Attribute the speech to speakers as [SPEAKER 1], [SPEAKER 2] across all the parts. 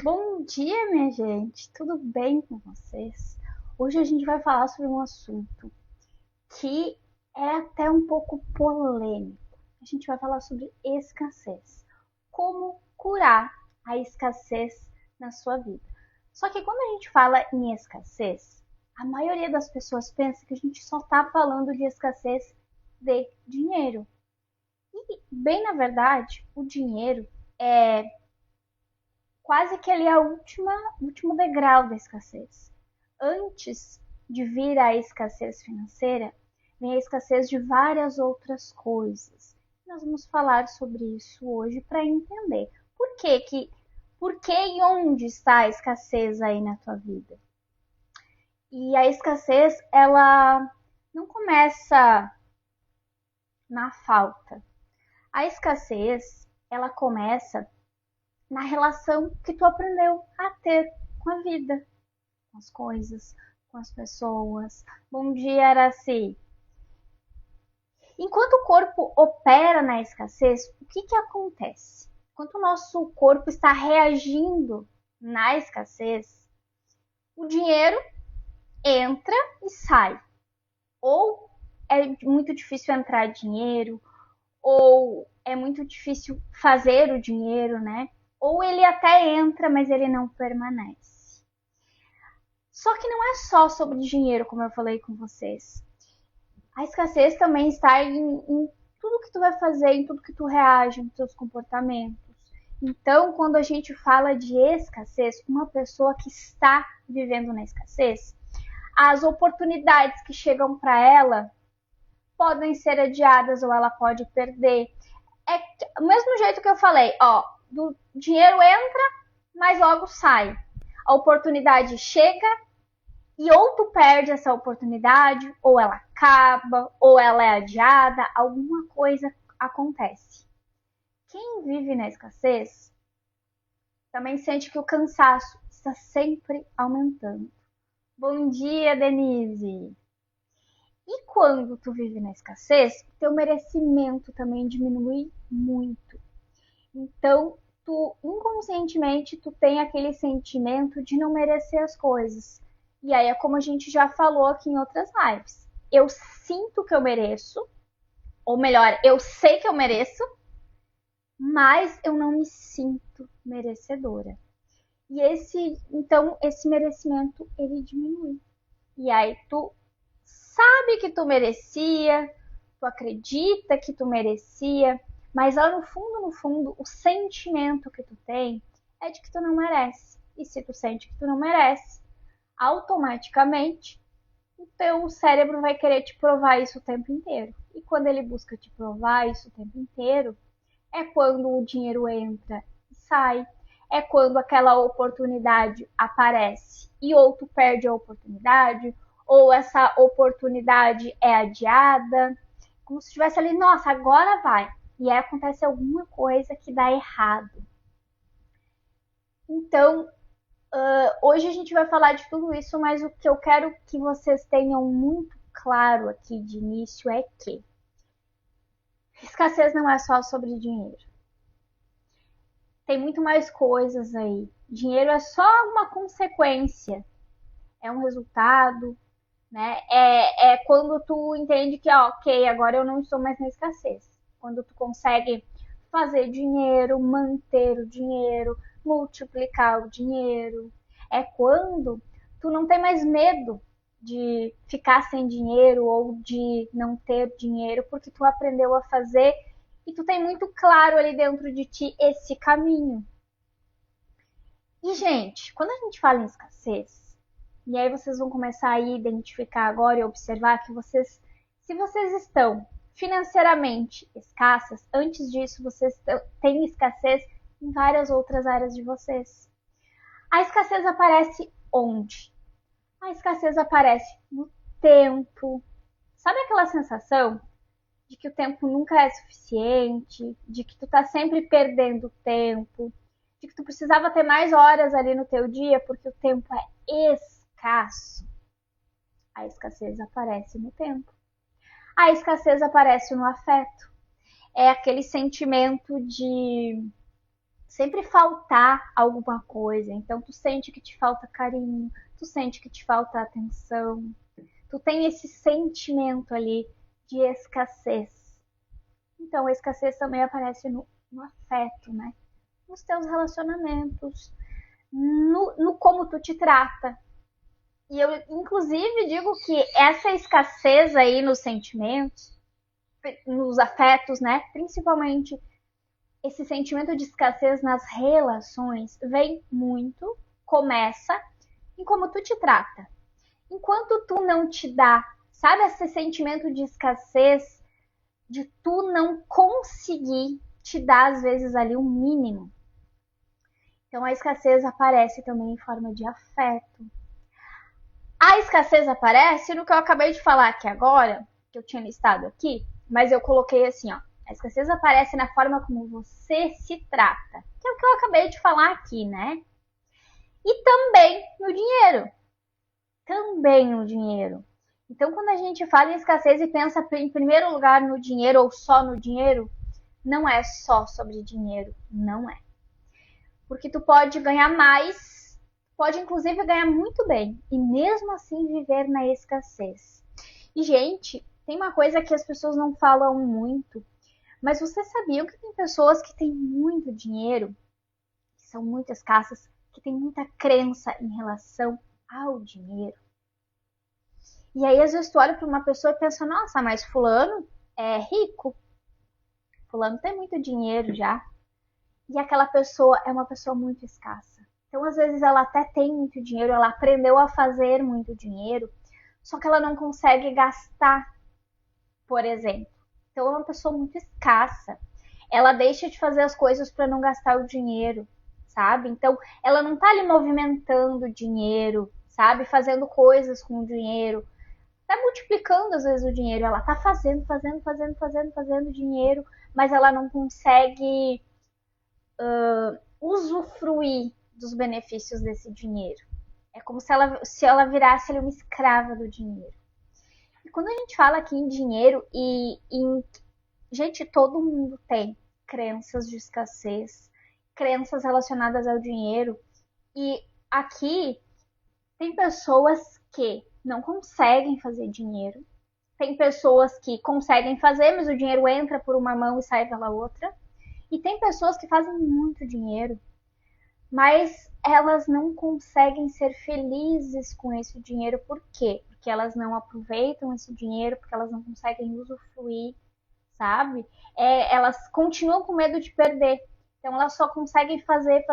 [SPEAKER 1] Bom dia, minha gente. Tudo bem com vocês? Hoje a gente vai falar sobre um assunto que é até um pouco polêmico. A gente vai falar sobre escassez. Como curar a escassez na sua vida. Só que quando a gente fala em escassez, a maioria das pessoas pensa que a gente só está falando de escassez de dinheiro. E, bem na verdade, o dinheiro é quase que ele é o último degrau da escassez. Antes de vir a escassez financeira, vem a escassez de várias outras coisas. Nós vamos falar sobre isso hoje para entender por que e onde está a escassez aí na tua vida. E a escassez, ela não começa na falta. A escassez, ela começa na relação que tu aprendeu a ter com a vida, com as coisas, com as pessoas. Bom dia, Araci. Enquanto o corpo opera na escassez, o que acontece? Enquanto o nosso corpo está reagindo na escassez, o dinheiro entra e sai. Ou é muito difícil entrar dinheiro, ou é muito difícil fazer o dinheiro, né? Ou ele até entra, mas ele não permanece. Só que não é só sobre dinheiro, como eu falei com vocês. A escassez também está em tudo que tu vai fazer, em tudo que tu reage, nos teus comportamentos. Então, quando a gente fala de escassez, uma pessoa que está vivendo na escassez, as oportunidades que chegam para ela podem ser adiadas ou ela pode perder. É o mesmo jeito que eu falei, ó, do dinheiro entra, mas logo sai. A oportunidade chega e ou tu perde essa oportunidade, ou ela acaba, ou ela é adiada, alguma coisa acontece. Quem vive na escassez também sente que o cansaço está sempre aumentando. Bom dia, Denise! E quando tu vive na escassez, teu merecimento também diminui muito. Então, tu inconscientemente tu tem aquele sentimento de não merecer as coisas. E aí é como a gente já falou aqui em outras lives. Eu sinto que eu mereço, ou melhor, eu sei que eu mereço, mas eu não me sinto merecedora. E então esse merecimento ele diminui. E aí tu sabe que tu merecia, tu acredita que tu merecia, mas lá no fundo, o sentimento que tu tem é de que tu não merece. E se tu sente que tu não merece, automaticamente o teu cérebro vai querer te provar isso o tempo inteiro. E quando ele busca te provar isso o tempo inteiro, é quando o dinheiro entra e sai, é quando aquela oportunidade aparece e ou tu perde a oportunidade, ou essa oportunidade é adiada, como se estivesse ali, nossa, agora vai. E aí acontece alguma coisa que dá errado. Então, hoje a gente vai falar de tudo isso, mas o que eu quero que vocês tenham muito claro aqui de início é que escassez não é só sobre dinheiro. Tem muito mais coisas aí. Dinheiro é só uma consequência, é um resultado, né? É quando tu entende que, ó, ok, agora eu não estou mais na escassez. Quando tu consegue fazer dinheiro, manter o dinheiro, multiplicar o dinheiro. É quando tu não tem mais medo de ficar sem dinheiro ou de não ter dinheiro, porque tu aprendeu a fazer e tu tem muito claro ali dentro de ti esse caminho. E, gente, quando a gente fala em escassez, e aí vocês vão começar a identificar agora e observar que vocês, se vocês estão financeiramente escassas, antes disso vocês têm escassez em várias outras áreas de vocês. A escassez aparece onde? A escassez aparece no tempo. Sabe aquela sensação de que o tempo nunca é suficiente, de que tu tá sempre perdendo tempo, de que tu precisava ter mais horas ali no teu dia porque o tempo é escasso? A escassez aparece no tempo. A escassez aparece no afeto. É aquele sentimento de sempre faltar alguma coisa. Então tu sente que te falta carinho, tu sente que te falta atenção, tu tem esse sentimento ali de escassez. Então a escassez também aparece no afeto, né? Nos teus relacionamentos, no como tu te trata. E eu, inclusive, digo que essa escassez aí nos sentimentos, nos afetos, né? Principalmente esse sentimento de escassez nas relações vem muito, começa em como tu te trata. Enquanto tu não te dá, sabe esse sentimento de escassez, de tu não conseguir te dar às vezes ali um mínimo. Então a escassez aparece também em forma de afeto. A escassez aparece no que eu acabei de falar aqui agora, que eu tinha listado aqui, mas eu coloquei assim, ó. A escassez aparece na forma como você se trata, que é o que eu acabei de falar aqui, né? E também no dinheiro. Também no dinheiro. Então, quando a gente fala em escassez e pensa em primeiro lugar no dinheiro ou só no dinheiro, não é só sobre dinheiro, não é. Porque tu pode ganhar mais, pode inclusive ganhar muito bem e mesmo assim viver na escassez. E, gente, tem uma coisa que as pessoas não falam muito, mas vocês sabiam que tem pessoas que têm muito dinheiro, que são muito escassas, que têm muita crença em relação ao dinheiro? E aí, às vezes, tu olha para uma pessoa e pensa, nossa, mas fulano é rico, fulano tem muito dinheiro já. E aquela pessoa é uma pessoa muito escassa. Então, às vezes, ela até tem muito dinheiro, ela aprendeu a fazer muito dinheiro, só que ela não consegue gastar, por exemplo. Então, é uma pessoa muito escassa. Ela deixa de fazer as coisas para não gastar o dinheiro, sabe? Então, ela não tá ali movimentando dinheiro, sabe? Fazendo coisas com o dinheiro. Tá multiplicando, às vezes, o dinheiro. Ela tá fazendo dinheiro, mas ela não consegue usufruir dos benefícios desse dinheiro. É como se ela virasse ali uma escrava do dinheiro. E quando a gente fala aqui em dinheiro gente, todo mundo tem crenças de escassez, crenças relacionadas ao dinheiro. E aqui tem pessoas que não conseguem fazer dinheiro. Tem pessoas que conseguem fazer, mas o dinheiro entra por uma mão e sai pela outra. E tem pessoas que fazem muito dinheiro, mas elas não conseguem ser felizes com esse dinheiro. Por quê? Porque elas não aproveitam esse dinheiro, porque elas não conseguem usufruir, sabe? Elas continuam com medo de perder. Então elas só conseguem fazer,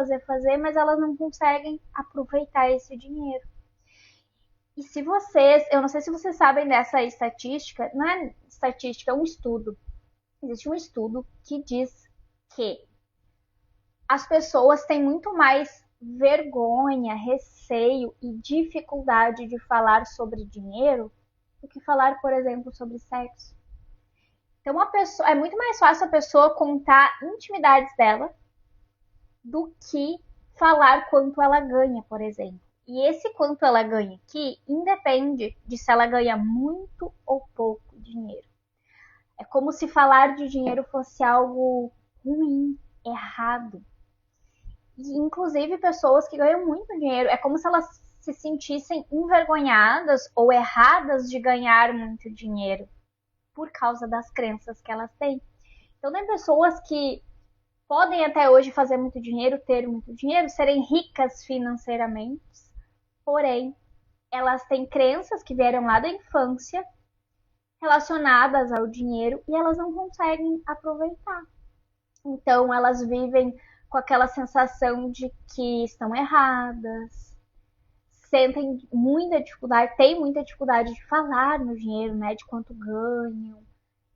[SPEAKER 1] mas elas não conseguem aproveitar esse dinheiro. E se vocês, eu não sei se vocês sabem dessa estatística, não é estatística, é um estudo. Existe um estudo que diz que as pessoas têm muito mais vergonha, receio e dificuldade de falar sobre dinheiro do que falar, por exemplo, sobre sexo. Então, é muito mais fácil a pessoa contar intimidades dela do que falar quanto ela ganha, por exemplo. E esse quanto ela ganha aqui independe de se ela ganha muito ou pouco dinheiro. É como se falar de dinheiro fosse algo ruim, errado. E, inclusive, pessoas que ganham muito dinheiro, é como se elas se sentissem envergonhadas ou erradas de ganhar muito dinheiro por causa das crenças que elas têm. Então, tem pessoas que podem até hoje fazer muito dinheiro, ter muito dinheiro, serem ricas financeiramente, porém, elas têm crenças que vieram lá da infância relacionadas ao dinheiro e elas não conseguem aproveitar. Então, elas vivem com aquela sensação de que estão erradas, sentem muita dificuldade, têm muita dificuldade de falar no dinheiro, né, de quanto ganham,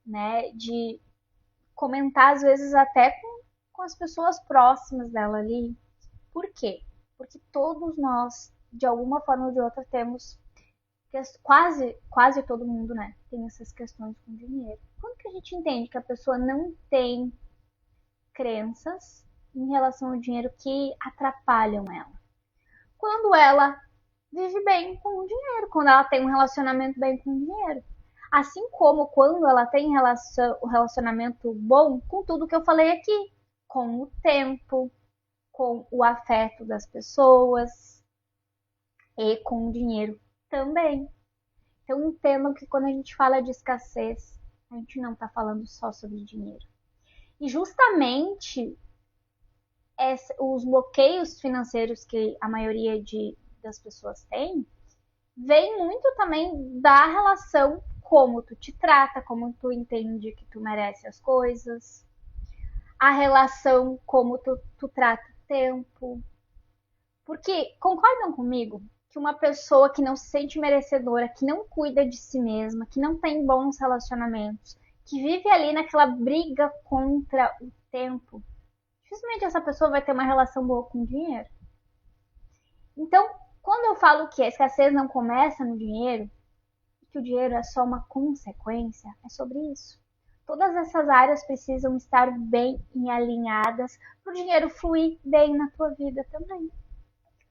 [SPEAKER 1] né, de comentar às vezes até com as pessoas próximas dela ali. Por quê? Porque todos nós, de alguma forma ou de outra, temos quase todo mundo, né, tem essas questões com dinheiro. Quando que a gente entende que a pessoa não tem crenças em relação ao dinheiro que atrapalham ela? Quando ela vive bem com o dinheiro, quando ela tem um relacionamento bem com o dinheiro. Assim como quando ela tem um relacionamento bom com tudo que eu falei aqui, com o tempo, com o afeto das pessoas e com o dinheiro também. Então entendam que quando a gente fala de escassez, a gente não está falando só sobre dinheiro. E justamente os bloqueios financeiros que a maioria das pessoas tem, vem muito também da relação como tu te trata, como tu entende que tu merece as coisas, a relação como tu trata o tempo. Porque concordam comigo que uma pessoa que não se sente merecedora, que não cuida de si mesma, que não tem bons relacionamentos, que vive ali naquela briga contra o tempo, dificilmente essa pessoa vai ter uma relação boa com o dinheiro. Então, quando eu falo que a escassez não começa no dinheiro, que o dinheiro é só uma consequência, é sobre isso. Todas essas áreas precisam estar bem alinhadas para o dinheiro fluir bem na tua vida também.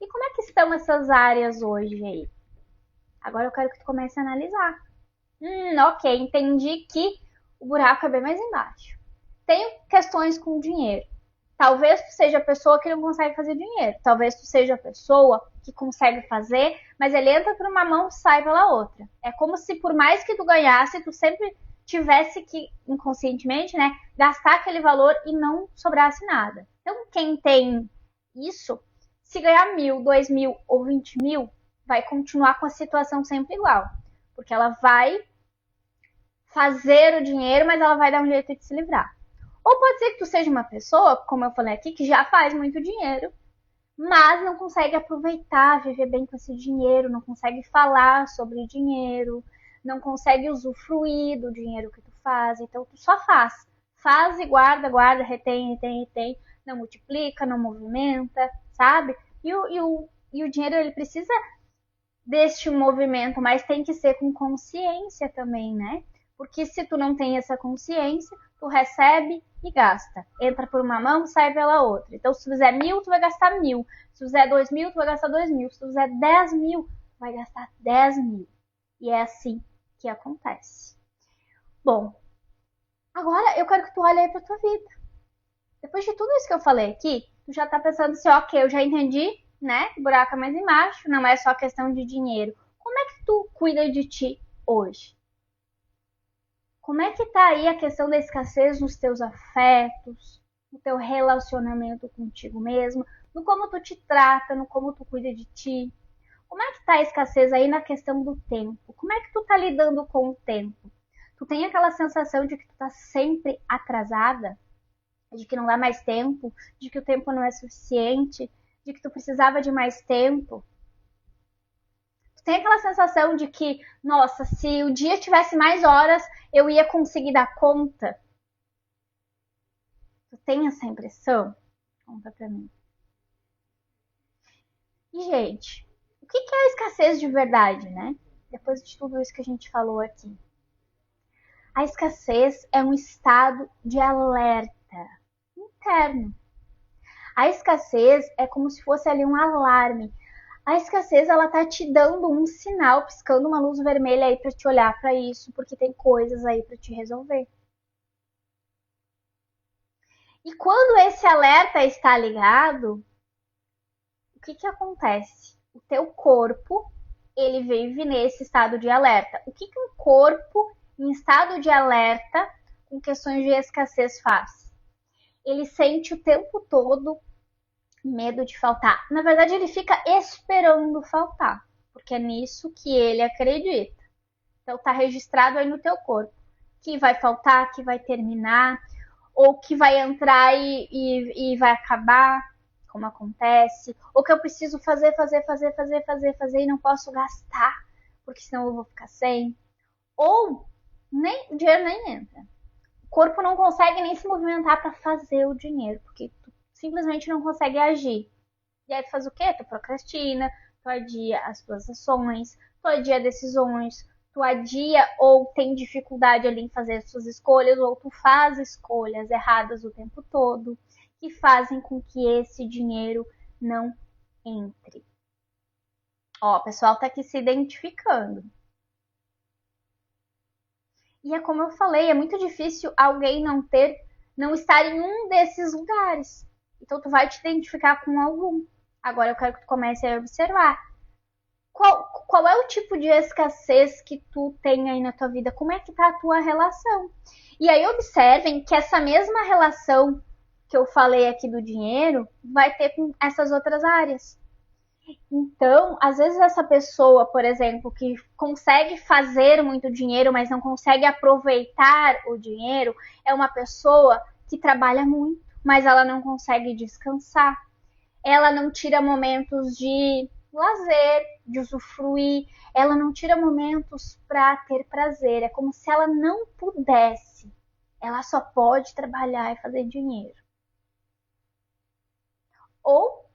[SPEAKER 1] E como é que estão essas áreas hoje aí? Agora eu quero que tu comece a analisar. Ok, entendi que o buraco é bem mais embaixo. Tenho questões com o dinheiro. Talvez tu seja a pessoa que não consegue fazer dinheiro. Talvez tu seja a pessoa que consegue fazer, mas ele entra por uma mão e sai pela outra. É como se por mais que tu ganhasse, tu sempre tivesse que, inconscientemente, né, gastar aquele valor e não sobrasse nada. Então, quem tem isso, se ganhar 1.000, 2.000 ou 20.000, vai continuar com a situação sempre igual. Porque ela vai fazer o dinheiro, mas ela vai dar um jeito de se livrar. Ou pode ser que tu seja uma pessoa, como eu falei aqui, que já faz muito dinheiro, mas não consegue aproveitar, viver bem com esse dinheiro, não consegue falar sobre dinheiro, não consegue usufruir do dinheiro que tu faz. Então tu só faz. Faz e guarda, guarda, retém, não multiplica, não movimenta, sabe? E o dinheiro, ele precisa deste movimento, mas tem que ser com consciência também, né? Porque se tu não tem essa consciência, tu recebe e gasta. Entra por uma mão, sai pela outra. Então, se tu fizer 1.000, tu vai gastar 1.000. Se tu fizer 2.000, tu vai gastar 2.000. Se tu fizer 10.000, tu vai gastar 10.000. E é assim que acontece. Bom, agora eu quero que tu olhe aí pra tua vida. Depois de tudo isso que eu falei aqui, tu já tá pensando assim, ok, eu já entendi, né? O buraco é mais embaixo, não é só questão de dinheiro. Como é que tu cuida de ti hoje? Como é que tá aí a questão da escassez nos teus afetos, no teu relacionamento contigo mesmo, no como tu te trata, no como tu cuida de ti? Como é que tá a escassez aí na questão do tempo? Como é que tu tá lidando com o tempo? Tu tem aquela sensação de que tu tá sempre atrasada? De que não dá mais tempo? De que o tempo não é suficiente? De que tu precisava de mais tempo? Tem aquela sensação de que, nossa, se o dia tivesse mais horas, eu ia conseguir dar conta? Tu tem essa impressão? Conta pra mim. E, gente, o que é a escassez de verdade, né? Depois de tudo isso que a gente falou aqui. A escassez é um estado de alerta interno. A escassez é como se fosse ali um alarme. A escassez, ela tá te dando um sinal, piscando uma luz vermelha aí para te olhar para isso, porque tem coisas aí para te resolver. E quando esse alerta está ligado, o que acontece? O teu corpo, ele vive nesse estado de alerta. O que um corpo em estado de alerta com questões de escassez faz? Ele sente o tempo todo medo de faltar. Na verdade, ele fica esperando faltar, porque é nisso que ele acredita. Então, tá registrado aí no teu corpo que vai faltar, que vai terminar, ou que vai entrar e vai acabar, como acontece, ou que eu preciso fazer e não posso gastar, porque senão eu vou ficar sem. Ou o dinheiro nem entra. O corpo não consegue nem se movimentar para fazer o dinheiro, porque tu simplesmente não consegue agir. E aí tu faz o quê? Tu procrastina, tu adia as tuas ações, tu adia decisões, tu adia ou tem dificuldade ali em fazer as suas escolhas, ou tu faz escolhas erradas o tempo todo, que fazem com que esse dinheiro não entre. Ó, o pessoal tá aqui se identificando. E é como eu falei, é muito difícil alguém não estar em um desses lugares. Então tu vai te identificar com algum. Agora eu quero que tu comece a observar. Qual é o tipo de escassez que tu tem aí na tua vida? Como é que tá a tua relação? E aí observem que essa mesma relação que eu falei aqui do dinheiro vai ter com essas outras áreas. Então, às vezes essa pessoa, por exemplo, que consegue fazer muito dinheiro, mas não consegue aproveitar o dinheiro, é uma pessoa que trabalha muito, mas ela não consegue descansar. Ela não tira momentos de lazer, de usufruir, ela não tira momentos para ter prazer. É como se ela não pudesse. Ela só pode trabalhar e fazer dinheiro. Ou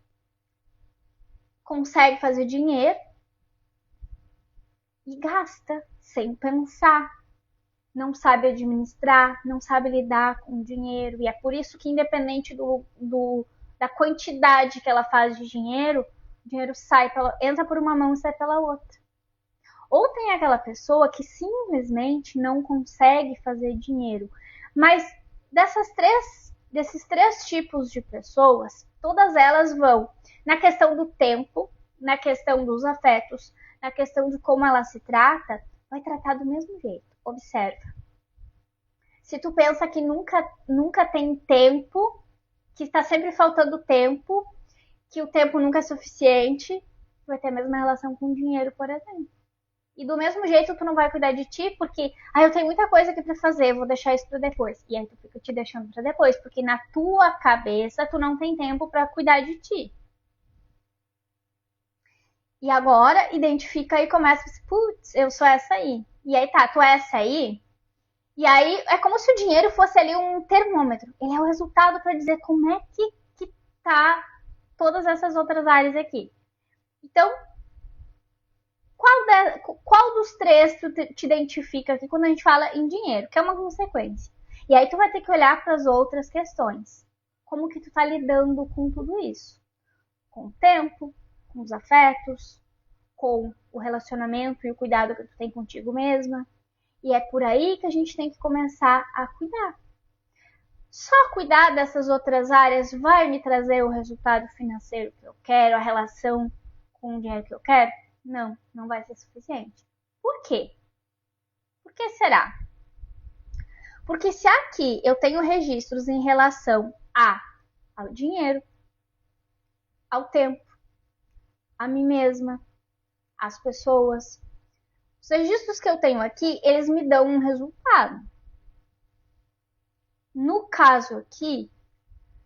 [SPEAKER 1] consegue fazer dinheiro e gasta sem pensar. Não sabe administrar, não sabe lidar com o dinheiro. E é por isso que, independente da quantidade que ela faz de dinheiro, o dinheiro entra por uma mão e sai pela outra. Ou tem aquela pessoa que simplesmente não consegue fazer dinheiro. Mas desses três tipos de pessoas, todas elas vão na questão do tempo, na questão dos afetos, na questão de como ela se trata, vai tratar do mesmo jeito. Observa. Se tu pensa que nunca tem tempo, que está sempre faltando tempo, que o tempo nunca é suficiente, vai ter a mesma relação com o dinheiro, por exemplo. E do mesmo jeito tu não vai cuidar de ti, porque eu tenho muita coisa aqui para fazer, vou deixar isso para depois. E aí tu fica te deixando para depois, porque na tua cabeça tu não tem tempo para cuidar de ti. E agora identifica e começa a pensar, putz, eu sou essa aí. E aí tá, tu é essa aí? E aí é como se o dinheiro fosse ali um termômetro. Ele é o resultado para dizer como é que tá todas essas outras áreas aqui. Então, qual dos três tu te identifica aqui quando a gente fala em dinheiro, que é uma consequência? E aí tu vai ter que olhar para as outras questões. Como que tu tá lidando com tudo isso? Com o tempo, com os afetos, com o relacionamento e o cuidado que tu tem contigo mesma. E é por aí que a gente tem que começar a cuidar. Só cuidar dessas outras áreas vai me trazer o resultado financeiro que eu quero, a relação com o dinheiro que eu quero? Não, não vai ser suficiente. Por quê? Por que será? Porque se aqui eu tenho registros em relação ao dinheiro, ao tempo, a mim mesma, às pessoas, os registros que eu tenho aqui, eles me dão um resultado. No caso aqui,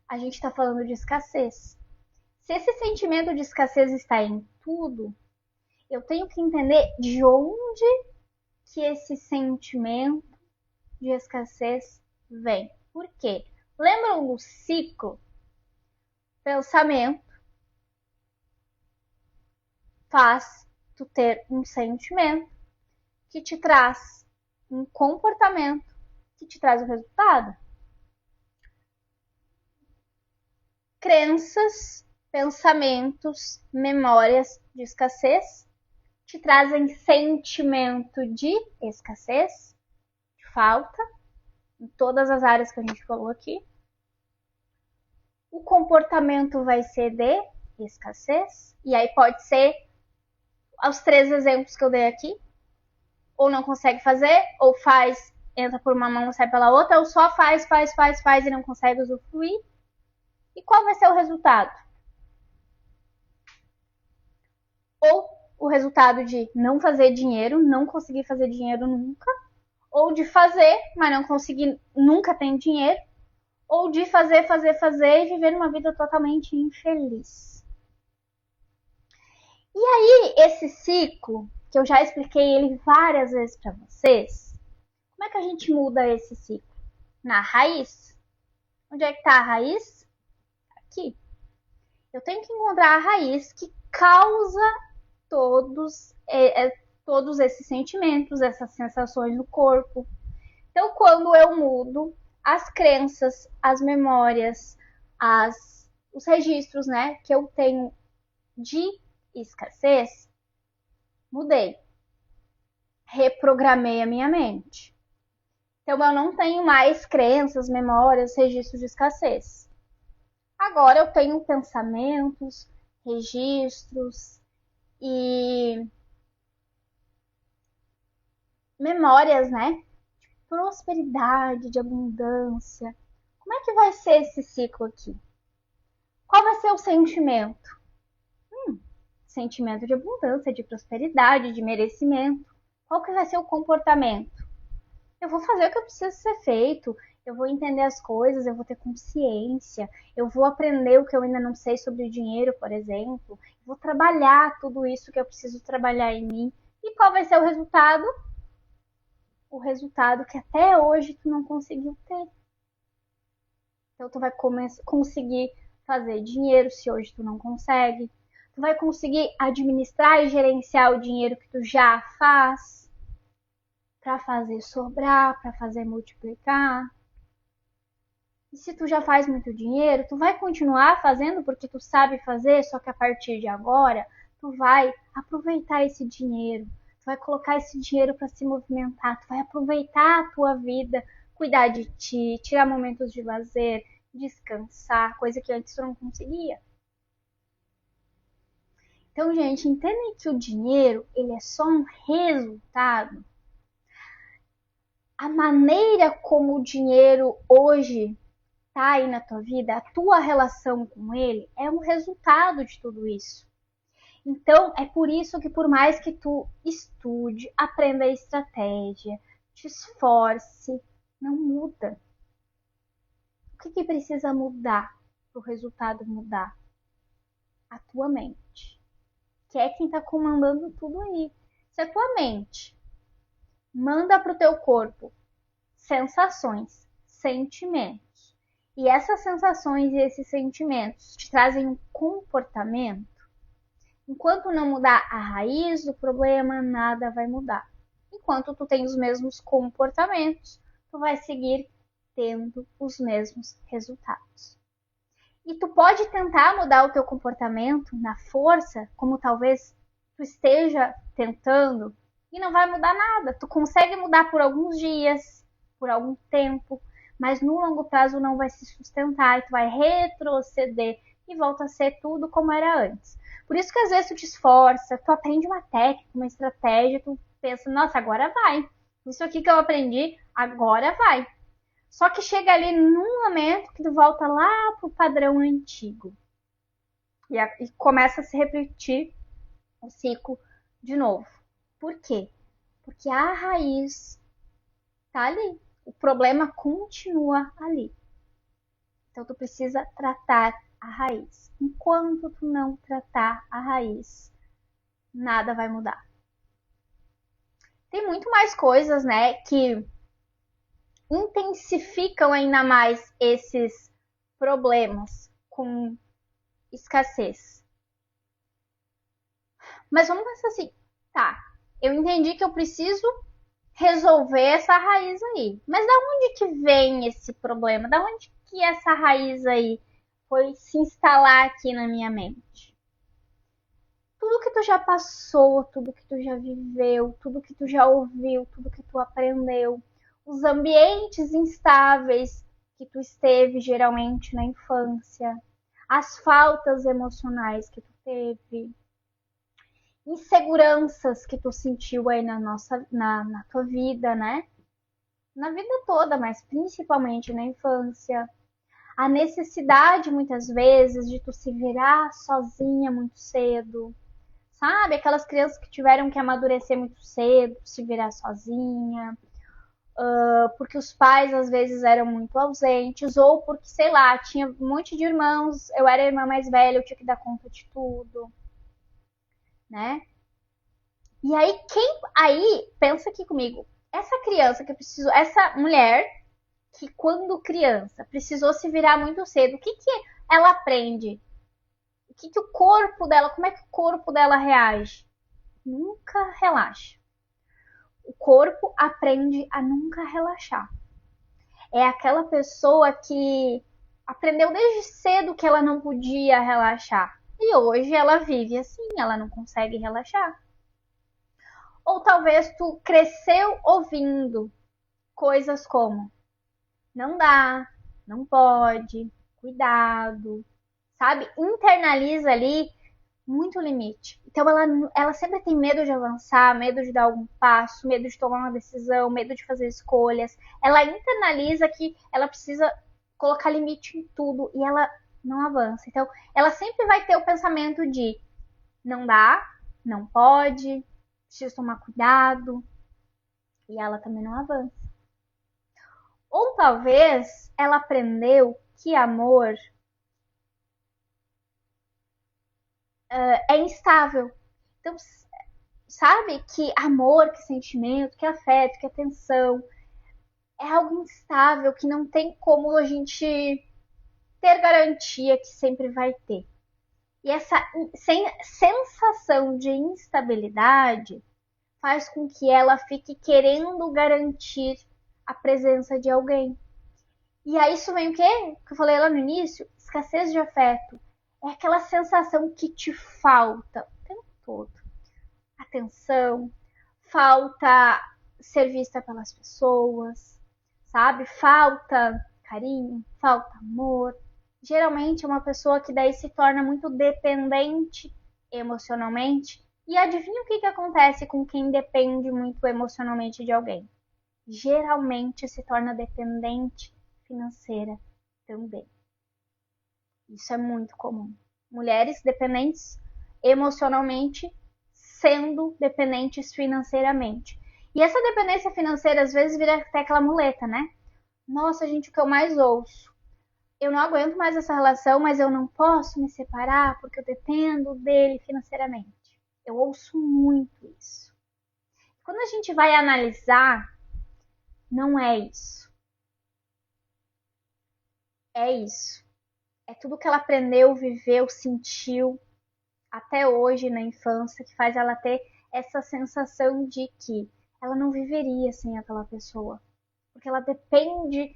[SPEAKER 1] a gente está falando de escassez. Se esse sentimento de escassez está em tudo, eu tenho que entender de onde que esse sentimento de escassez vem. Por quê? Lembram do ciclo? Pensamento faz tu ter um sentimento que te traz um comportamento que te traz o resultado. Crenças, pensamentos, memórias de escassez te trazem sentimento de escassez, de falta, em todas as áreas que a gente falou aqui. O comportamento vai ser de escassez, e aí pode ser os três exemplos que eu dei aqui, ou não consegue fazer, ou faz, entra por uma mão e sai pela outra, ou só faz e não consegue usufruir. E qual vai ser o resultado? Ou o resultado de não fazer dinheiro, não conseguir fazer dinheiro nunca, ou de fazer, mas não conseguir, nunca tem dinheiro, ou de fazer e viver uma vida totalmente infeliz. E aí, esse ciclo, que eu já expliquei ele várias vezes para vocês, como é que a gente muda esse ciclo? Na raiz. Onde é que está a raiz? Aqui. Eu tenho que encontrar a raiz que causa todos esses sentimentos, essas sensações no corpo. Então, quando eu mudo as crenças, as memórias, os registros, né, que eu tenho de escassez, mudei. Reprogramei a minha mente. Então, eu não tenho mais crenças, memórias, registros de escassez. Agora eu tenho pensamentos, registros e memórias, né? De prosperidade, de abundância. Como é que vai ser esse ciclo aqui? Qual vai ser o sentimento? Sentimento de abundância, de prosperidade, de merecimento. Qual que vai ser o comportamento? Eu vou fazer o que precisa ser feito, eu vou entender as coisas, eu vou ter consciência, eu vou aprender o que eu ainda não sei sobre dinheiro, por exemplo, vou trabalhar tudo isso que eu preciso trabalhar em mim. E qual vai ser o resultado? O resultado que até hoje tu não conseguiu ter. Então tu vai conseguir fazer dinheiro se hoje tu não consegue. Tu vai conseguir administrar e gerenciar o dinheiro que tu já faz para fazer sobrar, para fazer multiplicar. E se tu já faz muito dinheiro, tu vai continuar fazendo porque tu sabe fazer, só que a partir de agora, tu vai aproveitar esse dinheiro. Tu vai colocar esse dinheiro para se movimentar, tu vai aproveitar a tua vida, cuidar de ti, tirar momentos de lazer, descansar, coisa que antes tu não conseguia. Então, gente, entendem que o dinheiro, ele é só um resultado. A maneira como o dinheiro hoje tá aí na tua vida, a tua relação com ele é um resultado de tudo isso. Então, é por isso que por mais que tu estude, aprenda a estratégia, te esforce, não muda. O que precisa mudar para o resultado mudar? A tua mente, que é quem está comandando tudo aí. Se a tua mente manda para o teu corpo sensações, sentimentos, e essas sensações e esses sentimentos te trazem um comportamento, enquanto não mudar a raiz do problema, nada vai mudar. Enquanto tu tem os mesmos comportamentos, tu vai seguir tendo os mesmos resultados. E tu pode tentar mudar o teu comportamento na força, como talvez tu esteja tentando, e não vai mudar nada. Tu consegue mudar por alguns dias, por algum tempo, mas no longo prazo não vai se sustentar e tu vai retroceder e volta a ser tudo como era antes. Por isso que às vezes tu te esforça, tu aprende uma técnica, uma estratégia, tu pensa, nossa, agora vai. Isso aqui que eu aprendi, agora vai. Só que chega ali num momento que tu volta lá pro padrão antigo. E começa a se repetir o ciclo de novo. Por quê? Porque a raiz tá ali. O problema continua ali. Então tu precisa tratar a raiz. Enquanto tu não tratar a raiz, nada vai mudar. Tem muito mais coisas, né, que intensificam ainda mais esses problemas com escassez. Mas vamos pensar assim, tá, eu entendi que eu preciso resolver essa raiz aí. Mas da onde que vem esse problema? Da onde que essa raiz aí foi se instalar aqui na minha mente? Tudo que tu já passou, tudo que tu já viveu, tudo que tu já ouviu, tudo que tu aprendeu, os ambientes instáveis que tu esteve geralmente na infância, as faltas emocionais que tu teve, inseguranças que tu sentiu aí na tua vida, né? Na vida toda, mas principalmente na infância. A necessidade, muitas vezes, de tu se virar sozinha muito cedo. Sabe? Aquelas crianças que tiveram que amadurecer muito cedo, se virar sozinha. Porque os pais, às vezes, eram muito ausentes. Ou porque, sei lá, tinha um monte de irmãos. Eu era a irmã mais velha, eu tinha que dar conta de tudo. Né? E aí, pensa aqui comigo, essa criança que precisou, essa mulher que quando criança precisou se virar muito cedo, o que ela aprende? O que o corpo dela, como é que o corpo dela reage? Nunca relaxa. O corpo aprende a nunca relaxar. É aquela pessoa que aprendeu desde cedo que ela não podia relaxar. E hoje ela vive assim, ela não consegue relaxar. Ou talvez tu cresceu ouvindo coisas como não dá, não pode, cuidado, sabe? Internaliza ali muito limite. Então ela sempre tem medo de avançar, medo de dar algum passo, medo de tomar uma decisão, medo de fazer escolhas. Ela internaliza que ela precisa colocar limite em tudo e ela não avança. Então, ela sempre vai ter o pensamento de não dá, não pode, preciso tomar cuidado. E ela também não avança. Ou talvez ela aprendeu que amor é instável. Então, sabe que amor, que sentimento, que afeto, que atenção é algo instável, que não tem como a gente ter garantia que sempre vai ter. E essa sensação de instabilidade faz com que ela fique querendo garantir a presença de alguém. E aí isso vem o quê? Que eu falei lá no início, escassez de afeto. É aquela sensação que te falta o tempo todo. Atenção, falta ser vista pelas pessoas, sabe? Falta carinho, falta amor. Geralmente é uma pessoa que daí se torna muito dependente emocionalmente. E adivinha o que acontece com quem depende muito emocionalmente de alguém? Geralmente se torna dependente financeira também. Isso é muito comum. Mulheres dependentes emocionalmente sendo dependentes financeiramente. E essa dependência financeira às vezes vira até aquela muleta, né? Nossa, gente, o que eu mais ouço. Eu não aguento mais essa relação, mas eu não posso me separar porque eu dependo dele financeiramente. Eu ouço muito isso. Quando a gente vai analisar, não é isso. É isso. É tudo que ela aprendeu, viveu, sentiu até hoje na infância que faz ela ter essa sensação de que ela não viveria sem aquela pessoa. Porque ela depende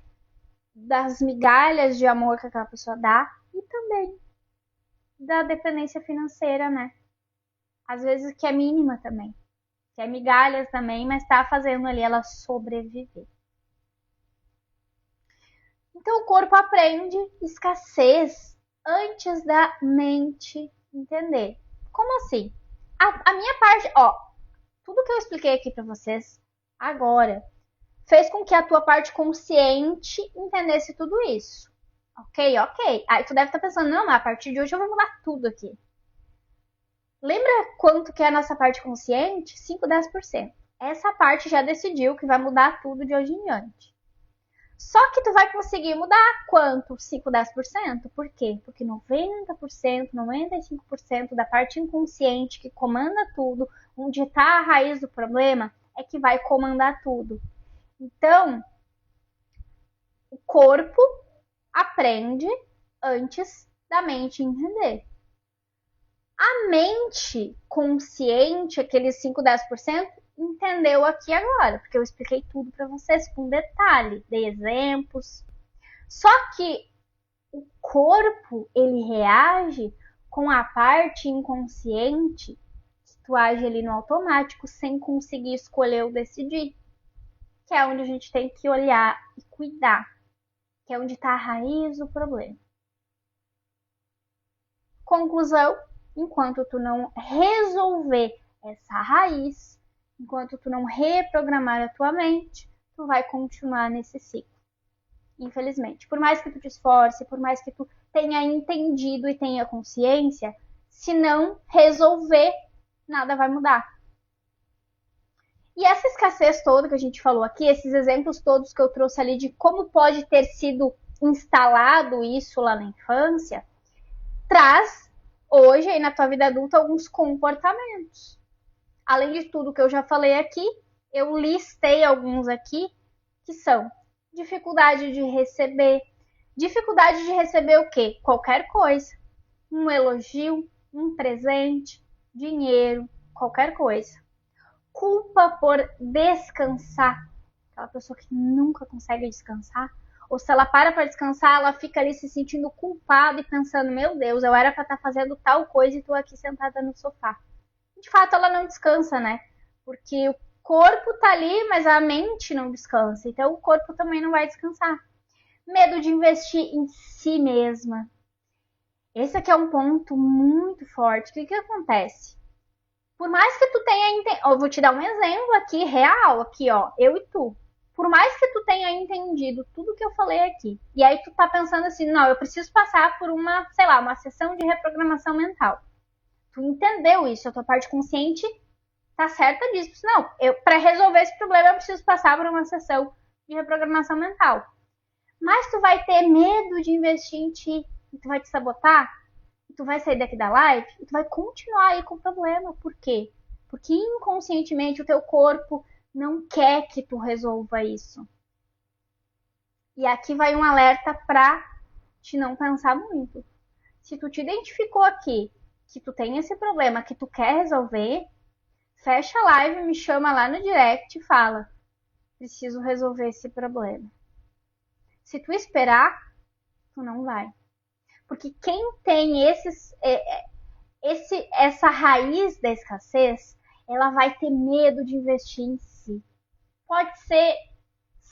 [SPEAKER 1] das migalhas de amor que aquela pessoa dá e também da dependência financeira, né? Às vezes que é mínima também. Que é migalhas também, mas tá fazendo ali ela sobreviver. Então o corpo aprende escassez antes da mente entender. Como assim? A minha parte, ó, tudo que eu expliquei aqui para vocês agora fez com que a tua parte consciente entendesse tudo isso. Ok? Aí tu deve estar pensando, não, mas a partir de hoje eu vou mudar tudo aqui. Lembra quanto que é a nossa parte consciente? 5, 10%. Essa parte já decidiu que vai mudar tudo de hoje em diante. Só que tu vai conseguir mudar quanto? 5, 10%? Por quê? Porque 90%, 95% da parte inconsciente que comanda tudo, onde está a raiz do problema, é que vai comandar tudo. Então, o corpo aprende antes da mente entender. A mente consciente, aqueles 5, 10%, entendeu aqui agora, porque eu expliquei tudo para vocês com detalhe, dei exemplos. Só que o corpo, ele reage com a parte inconsciente, que tu age ali no automático, sem conseguir escolher ou decidir, que é onde a gente tem que olhar e cuidar, que é onde está a raiz do problema. Conclusão, enquanto tu não resolver essa raiz, enquanto tu não reprogramar a tua mente, tu vai continuar nesse ciclo. Infelizmente. Por mais que tu te esforce, por mais que tu tenha entendido e tenha consciência, se não resolver, nada vai mudar. E essa escassez toda que a gente falou aqui, esses exemplos todos que eu trouxe ali de como pode ter sido instalado isso lá na infância, traz hoje aí na tua vida adulta alguns comportamentos. Além de tudo que eu já falei aqui, eu listei alguns aqui que são dificuldade de receber. Dificuldade de receber o quê? Qualquer coisa. Um elogio, um presente, dinheiro, qualquer coisa. Culpa por descansar. Aquela pessoa que nunca consegue descansar. Ou se ela para descansar, ela fica ali se sentindo culpada e pensando, meu Deus, eu era para estar fazendo tal coisa e estou aqui sentada no sofá. De fato, ela não descansa, né? Porque o corpo tá ali, mas a mente não descansa. Então, o corpo também não vai descansar. Medo de investir em si mesma. Esse aqui é um ponto muito forte. O que acontece? Por mais que tu tenha... Eu vou te dar um exemplo aqui, real, aqui, ó. Eu e tu. Por mais que tu tenha entendido tudo que eu falei aqui, e aí tu tá pensando assim, não, eu preciso passar por uma, sei lá, uma sessão de reprogramação mental. Tu entendeu isso, a tua parte consciente tá certa disso. Não, para resolver esse problema eu preciso passar por uma sessão de reprogramação mental. Mas tu vai ter medo de investir em ti, e tu vai te sabotar, e tu vai sair daqui da live, e tu vai continuar aí com o problema. Por quê? Porque inconscientemente o teu corpo não quer que tu resolva isso. E aqui vai um alerta pra te não pensar muito. Se tu te identificou aqui, que tu tem esse problema, que tu quer resolver, fecha a live, me chama lá no direct e fala: preciso resolver esse problema. Se tu esperar, tu não vai. Porque quem tem essa raiz da escassez, ela vai ter medo de investir em si. Pode ser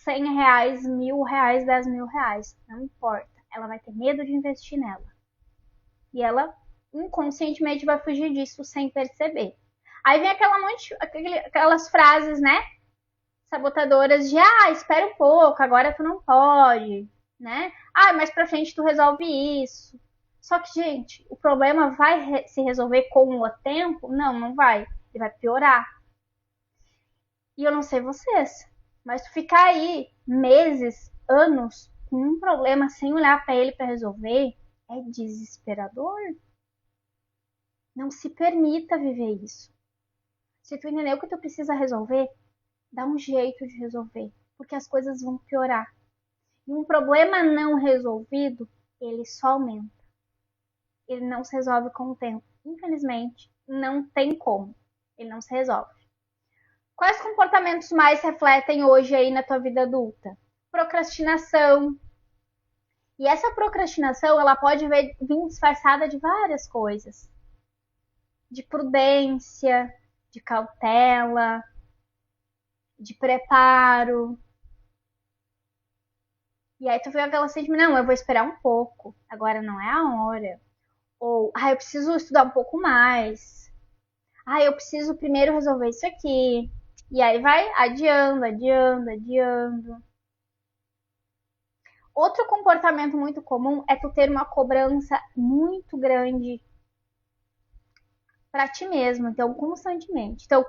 [SPEAKER 1] R$100, R$1.000, R$10.000, não importa. Ela vai ter medo de investir nela. E ela inconscientemente vai fugir disso sem perceber. Aí vem aquelas frases, né? Sabotadoras de, espera um pouco, agora tu não pode, né? Mais pra frente tu resolve isso. Só que, gente, o problema vai se resolver com o tempo? Não, não vai. Ele vai piorar. E eu não sei vocês, mas tu ficar aí meses, anos, com um problema sem olhar pra ele pra resolver, é desesperador. Não se permita viver isso. Se tu entendeu que tu precisa resolver, dá um jeito de resolver, porque as coisas vão piorar. E um problema não resolvido, ele só aumenta. Ele não se resolve com o tempo. Infelizmente, não tem como. Ele não se resolve. Quais comportamentos mais refletem hoje aí na tua vida adulta? Procrastinação. E essa procrastinação, ela pode vir disfarçada de várias coisas. De prudência, de cautela, de preparo. E aí tu vê aquela sentimento, não, eu vou esperar um pouco, agora não é a hora. Ou, eu preciso estudar um pouco mais. Eu preciso primeiro resolver isso aqui. E aí vai adiando, adiando, adiando. Outro comportamento muito comum é tu ter uma cobrança muito grande para ti mesmo, então constantemente. Então,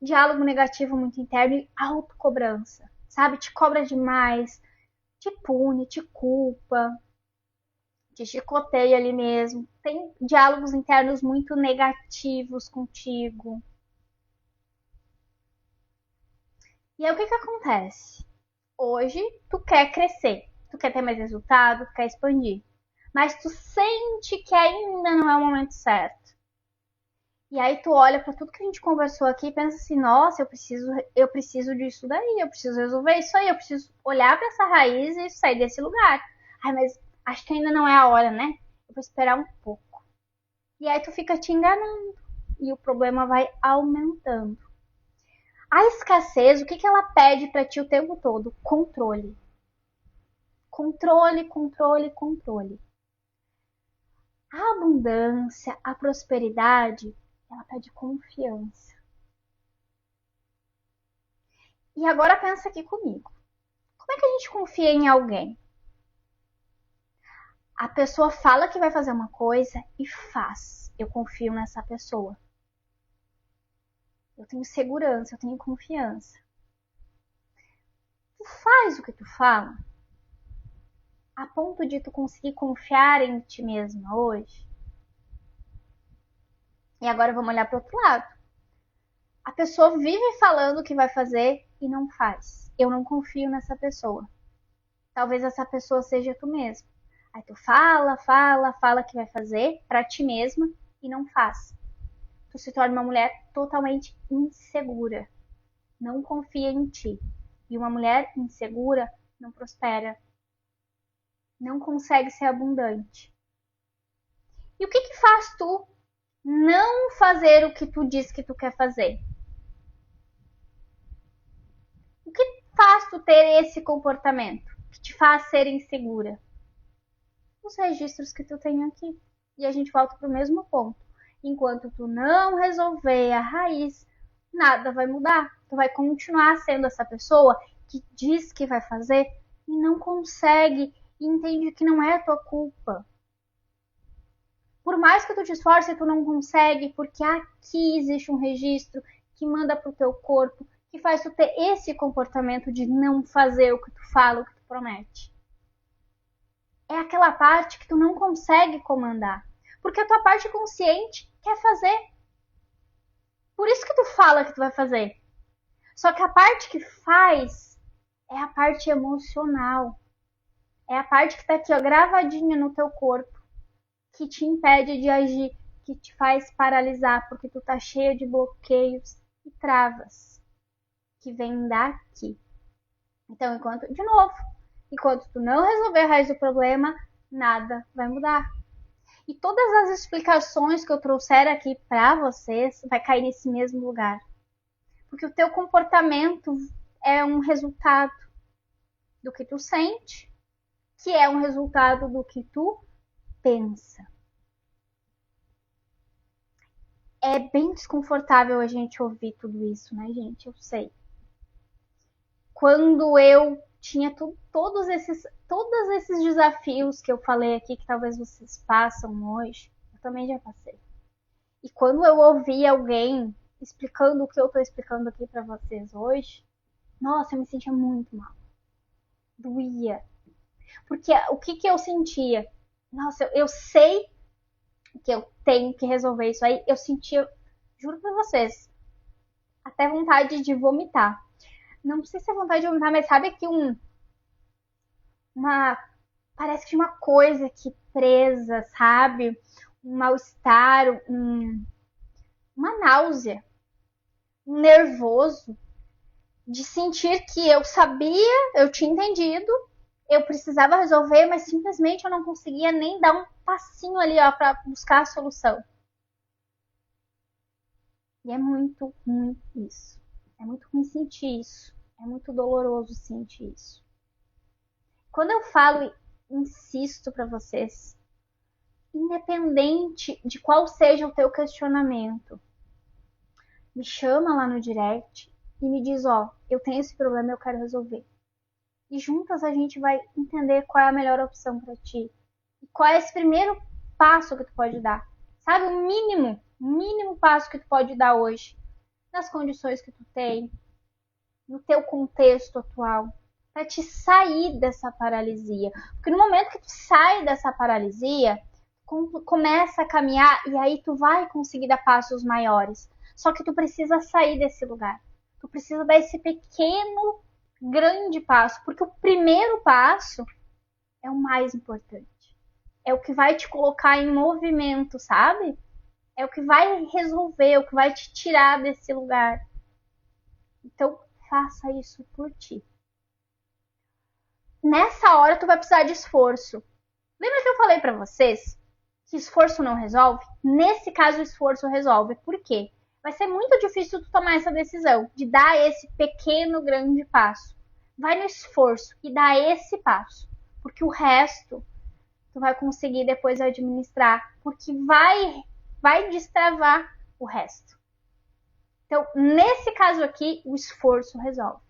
[SPEAKER 1] diálogo negativo muito interno e autocobrança, sabe? Te cobra demais, te pune, te culpa, te chicoteia ali mesmo. Tem diálogos internos muito negativos contigo. E aí o que acontece? Hoje tu quer crescer, tu quer ter mais resultado, tu quer expandir. Mas tu sente que ainda não é o momento certo. E aí tu olha para tudo que a gente conversou aqui e pensa assim, nossa, eu preciso disso daí, eu preciso resolver isso aí, eu preciso olhar para essa raiz e sair desse lugar. Mas acho que ainda não é a hora, né? Eu vou esperar um pouco. E aí tu fica te enganando e o problema vai aumentando. A escassez, o que ela pede para ti o tempo todo? Controle. Controle, controle, controle. A abundância, a prosperidade, ela pede confiança. E agora pensa aqui comigo. Como é que a gente confia em alguém? A pessoa fala que vai fazer uma coisa e faz. Eu confio nessa pessoa. Eu tenho segurança, eu tenho confiança. Tu faz o que tu fala? A ponto de tu conseguir confiar em ti mesma hoje? E agora vamos olhar para o outro lado. A pessoa vive falando o que vai fazer e não faz. Eu não confio nessa pessoa. Talvez essa pessoa seja tu mesmo. Aí tu fala que vai fazer para ti mesma e não faz. Tu se torna uma mulher totalmente insegura. Não confia em ti. E uma mulher insegura não prospera. Não consegue ser abundante. E o que faz tu não fazer o que tu diz que tu quer fazer? O que faz tu ter esse comportamento que te faz ser insegura? Os registros que tu tem aqui. E a gente volta para o mesmo ponto. Enquanto tu não resolver a raiz, nada vai mudar. Tu vai continuar sendo essa pessoa que diz que vai fazer e não consegue e entende que não é a tua culpa. Por mais que tu te esforce, tu não consegue, porque aqui existe um registro que manda pro teu corpo, que faz tu ter esse comportamento de não fazer o que tu fala, o que tu promete. É aquela parte que tu não consegue comandar, porque a tua parte consciente quer fazer. Por isso que tu fala que tu vai fazer. Só que a parte que faz é a parte emocional. É a parte que tá aqui, ó, gravadinha no teu corpo, que te impede de agir, que te faz paralisar, porque tu tá cheio de bloqueios e travas que vêm daqui. Então, enquanto tu não resolver a raiz do problema, nada vai mudar. E todas as explicações que eu trouxer aqui para vocês vai cair nesse mesmo lugar. Porque o teu comportamento é um resultado do que tu sente, que é um resultado do que tu pensa. É bem desconfortável a gente ouvir tudo isso, né, gente? Eu sei. Quando eu tinha todos esses desafios que eu falei aqui, que talvez vocês passam hoje, eu também já passei. E quando eu ouvi alguém explicando o que eu tô explicando aqui para vocês hoje, nossa, eu me sentia muito mal. Doía. Porque o que eu sentia? Nossa, eu sei que eu tenho que resolver isso aí. Eu sentia, juro pra vocês, até vontade de vomitar. Não sei se é vontade de vomitar, mas sabe que parece que tinha uma coisa aqui presa, sabe? Um mal-estar, uma náusea, um nervoso, de sentir que eu sabia, eu tinha entendido, eu precisava resolver, mas simplesmente eu não conseguia nem dar um passinho ali, ó, para buscar a solução. E é muito ruim isso. É muito ruim sentir isso. É muito doloroso sentir isso. Quando eu falo, insisto para vocês, independente de qual seja o teu questionamento, me chama lá no direct e me diz, ó, eu tenho esse problema, eu quero resolver. E juntas a gente vai entender qual é a melhor opção para ti. E qual é esse primeiro passo que tu pode dar. Sabe, o mínimo passo que tu pode dar hoje. Nas condições que tu tem, no teu contexto atual. Para te sair dessa paralisia. Porque no momento que tu sai dessa paralisia, começa a caminhar e aí tu vai conseguir dar passos maiores. Só que tu precisa sair desse lugar. Tu precisa dar esse pequeno, grande passo. Porque o primeiro passo é o mais importante. É o que vai te colocar em movimento, sabe? É o que vai resolver, é o que vai te tirar desse lugar. Então, faça isso por ti. Nessa hora, tu vai precisar de esforço. Lembra que eu falei para vocês que esforço não resolve? Nesse caso, o esforço resolve. Por quê? Vai ser muito difícil tu tomar essa decisão, de dar esse pequeno, grande passo. Vai no esforço e dá esse passo. Porque o resto tu vai conseguir depois administrar, porque vai destravar o resto. Então, nesse caso aqui, o esforço resolve.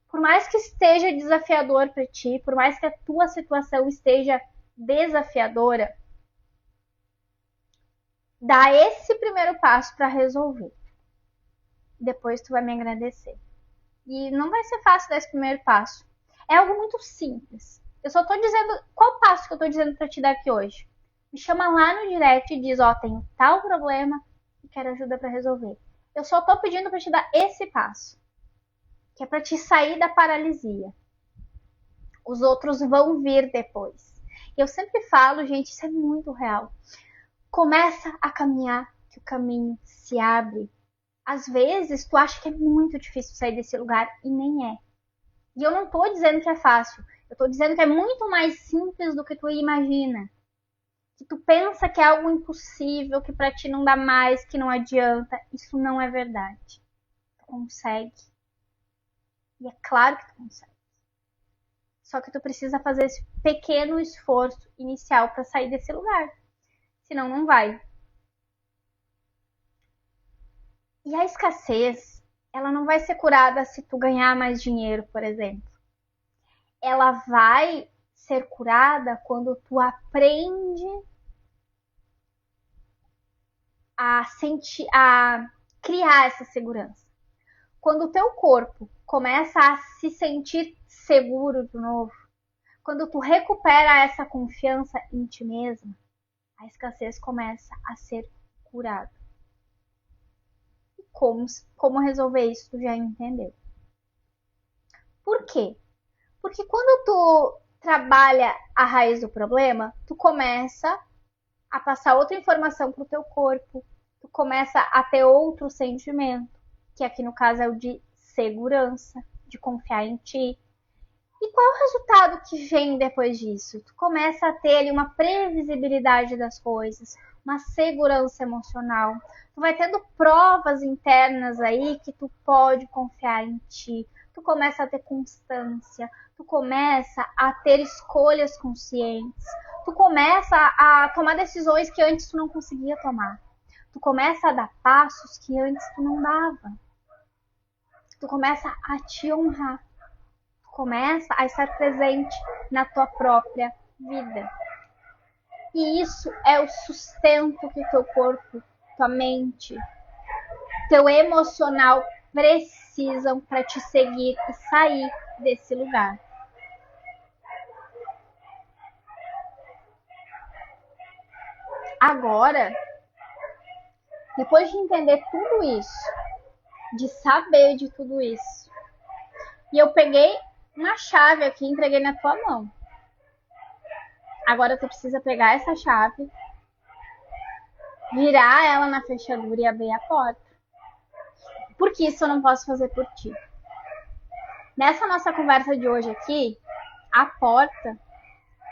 [SPEAKER 1] Por mais que esteja desafiador para ti, por mais que a tua situação esteja desafiadora, dá esse primeiro passo para resolver. Depois tu vai me agradecer. E não vai ser fácil dar esse primeiro passo. É algo muito simples. Eu só tô dizendo qual passo que eu tô dizendo para te dar aqui hoje. Me chama lá no direct e diz, ó, tenho tal problema e quero ajuda para resolver. Eu só tô pedindo para te dar esse passo, que é para te sair da paralisia. Os outros vão vir depois. Eu sempre falo, gente, isso é muito real. Começa a caminhar que o caminho se abre. Às vezes tu acha que é muito difícil sair desse lugar e nem é. E eu não tô dizendo que é fácil. Eu tô dizendo que é muito mais simples do que tu imagina. Que tu pensa que é algo impossível, que pra ti não dá mais, que não adianta. Isso não é verdade. Tu consegue. E é claro que tu consegue. Só que tu precisa fazer esse pequeno esforço inicial para sair desse lugar. senão não vai. E a escassez, ela não vai ser curada se tu ganhar mais dinheiro, por exemplo. Ela vai ser curada quando tu aprende a sentir, a criar essa segurança. Quando o teu corpo começa a se sentir seguro de novo, quando tu recupera essa confiança em ti mesma, a escassez começa a ser curada. E como resolver isso, tu já entendeu. Por quê? Porque quando tu trabalha a raiz do problema, tu começa a passar outra informação para o teu corpo, tu começa a ter outro sentimento, que aqui no caso é o de segurança, de confiar em ti. E qual é o resultado que vem depois disso? Tu começa a ter ali uma previsibilidade das coisas, uma segurança emocional. Tu vai tendo provas internas aí que tu pode confiar em ti. Tu começa a ter constância, tu começa a ter escolhas conscientes, tu começa a tomar decisões que antes tu não conseguia tomar. Tu começa a dar passos que antes tu não dava. Tu começa a te honrar. Tu começa a estar presente na tua própria vida. E isso é o sustento que o teu corpo, tua mente, teu emocional precisam para te seguir e sair desse lugar. Agora, depois de entender tudo isso, de saber de tudo isso, e eu peguei uma chave aqui e entreguei na tua mão. Agora tu precisa pegar essa chave, virar ela na fechadura e abrir a porta. Porque isso eu não posso fazer por ti. Nessa nossa conversa de hoje aqui, a porta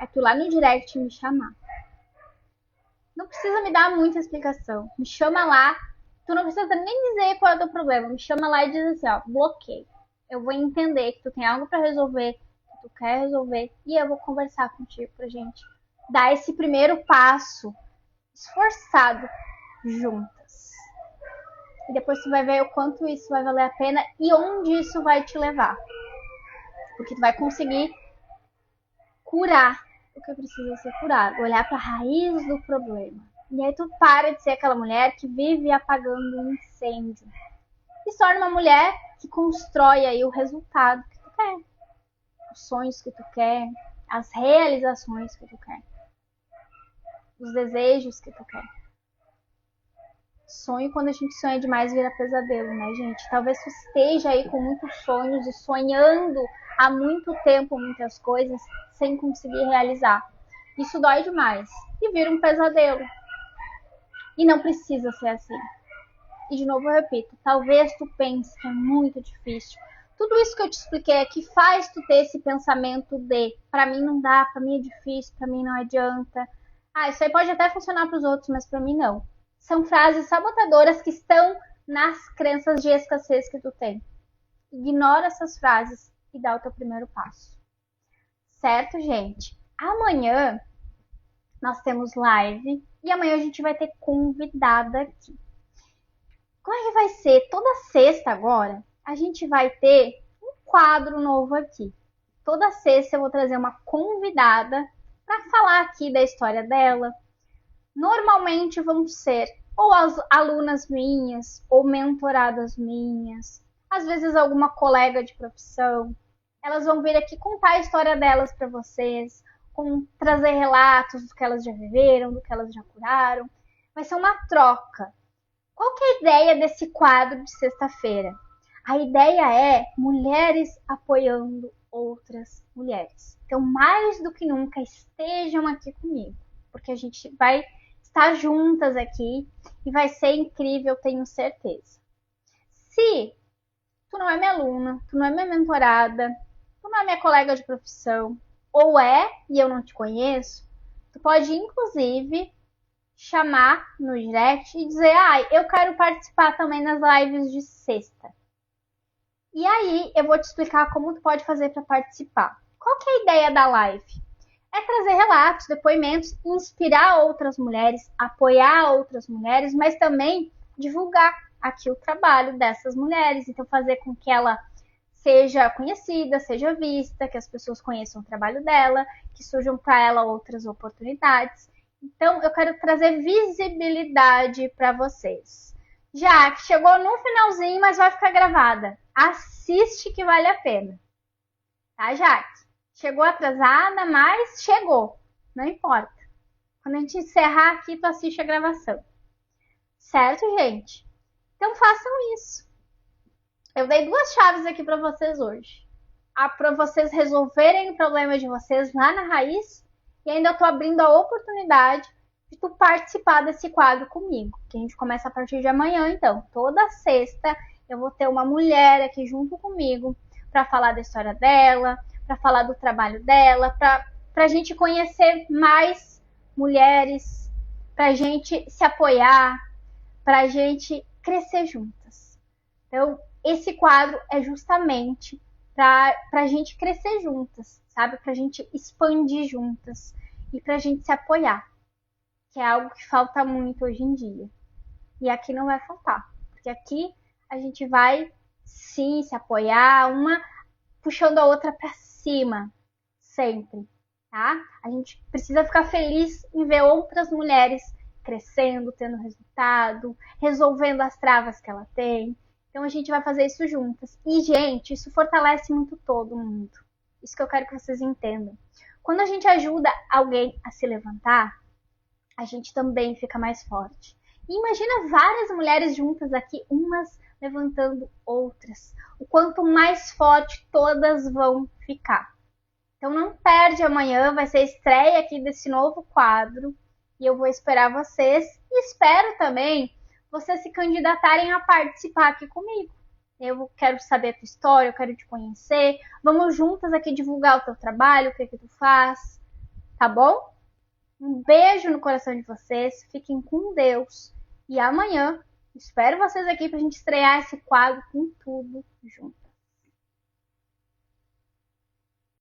[SPEAKER 1] é tu lá no direct me chamar. Não precisa me dar muita explicação. Me chama lá. Tu não precisa nem dizer qual é o teu problema. Me chama lá e diz assim, ó, bloqueio. Eu vou entender que tu tem algo para resolver, que tu quer resolver, e eu vou conversar contigo pra gente dar esse primeiro passo esforçado juntas. E depois tu vai ver o quanto isso vai valer a pena e onde isso vai te levar. Porque tu vai conseguir curar o que precisa ser curado, olhar para a raiz do problema. E aí tu para de ser aquela mulher que vive apagando um incêndio e se torna uma mulher que constrói aí o resultado que tu quer, os sonhos que tu quer, as realizações que tu quer, os desejos que tu quer. Sonho, quando a gente sonha demais, vira pesadelo, né, gente? Talvez tu esteja aí com muitos sonhos e sonhando há muito tempo muitas coisas sem conseguir realizar. Isso dói demais e vira um pesadelo. E não precisa ser assim. E de novo eu repito, talvez tu pense que é muito difícil. Tudo isso que eu te expliquei aqui faz tu ter esse pensamento de pra mim não dá, pra mim é difícil, pra mim não adianta. Isso aí pode até funcionar pros outros, mas pra mim não. São frases sabotadoras que estão nas crenças de escassez que tu tem. Ignora essas frases e dá o teu primeiro passo. Certo, gente? Amanhã nós temos live e amanhã a gente vai ter convidada aqui. Como é que vai ser? Toda sexta agora a gente vai ter um quadro novo aqui. Toda sexta eu vou trazer uma convidada para falar aqui da história dela. Normalmente vão ser ou as alunas minhas, ou mentoradas minhas, às vezes alguma colega de profissão. Elas vão vir aqui contar a história delas para vocês, trazer relatos do que elas já viveram, do que elas já curaram. Vai ser uma troca. Qual que é a ideia desse quadro de sexta-feira? A ideia é mulheres apoiando outras mulheres. Então, mais do que nunca, estejam aqui comigo, porque a gente vai estar juntas aqui e vai ser incrível, tenho certeza. Se tu não é minha aluna, tu não é minha mentorada, tu não é minha colega de profissão, ou é e eu não te conheço, tu pode inclusive chamar no direct e dizer, eu quero participar também nas lives de sexta. E aí eu vou te explicar como tu pode fazer para participar. Qual que é a ideia da live? é trazer relatos, depoimentos, inspirar outras mulheres, apoiar outras mulheres, mas também divulgar aqui o trabalho dessas mulheres. Então, fazer com que ela seja conhecida, seja vista, que as pessoas conheçam o trabalho dela, que surjam para ela outras oportunidades. Então, eu quero trazer visibilidade para vocês. Já chegou no finalzinho, mas vai ficar gravada. Assiste que vale a pena. Tá, Jaque? Chegou atrasada, mas chegou. Não importa. Quando a gente encerrar aqui, tu assiste a gravação. Certo, gente? Então façam isso. Eu dei 2 chaves aqui para vocês hoje. Para vocês resolverem o problema de vocês lá na raiz. E ainda estou abrindo a oportunidade de tu participar desse quadro comigo. Que a gente começa a partir de amanhã, então. Toda sexta eu vou ter uma mulher aqui junto comigo para falar da história dela, para falar do trabalho dela, para a gente conhecer mais mulheres, para a gente se apoiar, para a gente crescer juntas. Então, esse quadro é justamente para a gente crescer juntas, sabe? Para a gente expandir juntas e para a gente se apoiar, que é algo que falta muito hoje em dia. E aqui não vai faltar, porque aqui a gente vai sim se apoiar, uma puxando a outra para cima, sempre, tá? A gente precisa ficar feliz em ver outras mulheres crescendo, tendo resultado, resolvendo as travas que ela tem. Então a gente vai fazer isso juntas. E, gente, isso fortalece muito todo mundo. Isso que eu quero que vocês entendam. Quando a gente ajuda alguém a se levantar, a gente também fica mais forte. E imagina várias mulheres juntas aqui, umas levantando outras. O quanto mais forte todas vão ficar. Então não perde amanhã, vai ser a estreia aqui desse novo quadro. E eu vou esperar vocês. E espero também vocês se candidatarem a participar aqui comigo. Eu quero saber a tua história, eu quero te conhecer. Vamos juntas aqui divulgar o teu trabalho, o que tu faz. Tá bom? Um beijo no coração de vocês. Fiquem com Deus. E amanhã espero vocês aqui pra gente estrear esse quadro com tudo junto.